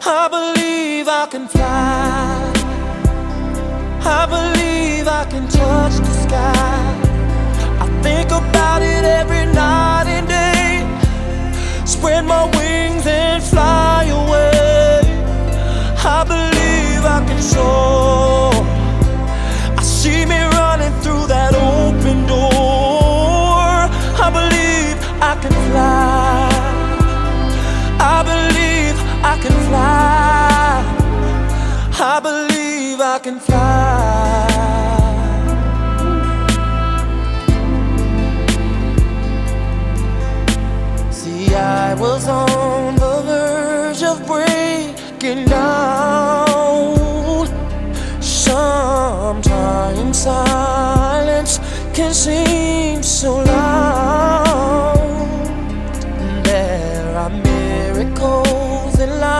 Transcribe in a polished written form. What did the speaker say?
I believe I can fly. I believe I can touch the sky. I think about it every night and day. Spread my wings and fly away. I believe I can soar. I see me running through that open door. I believe I can fly. I believe I can fly. I believe I can fly. See, I was on the verge of breaking down. Sometimes silence can seem so loud.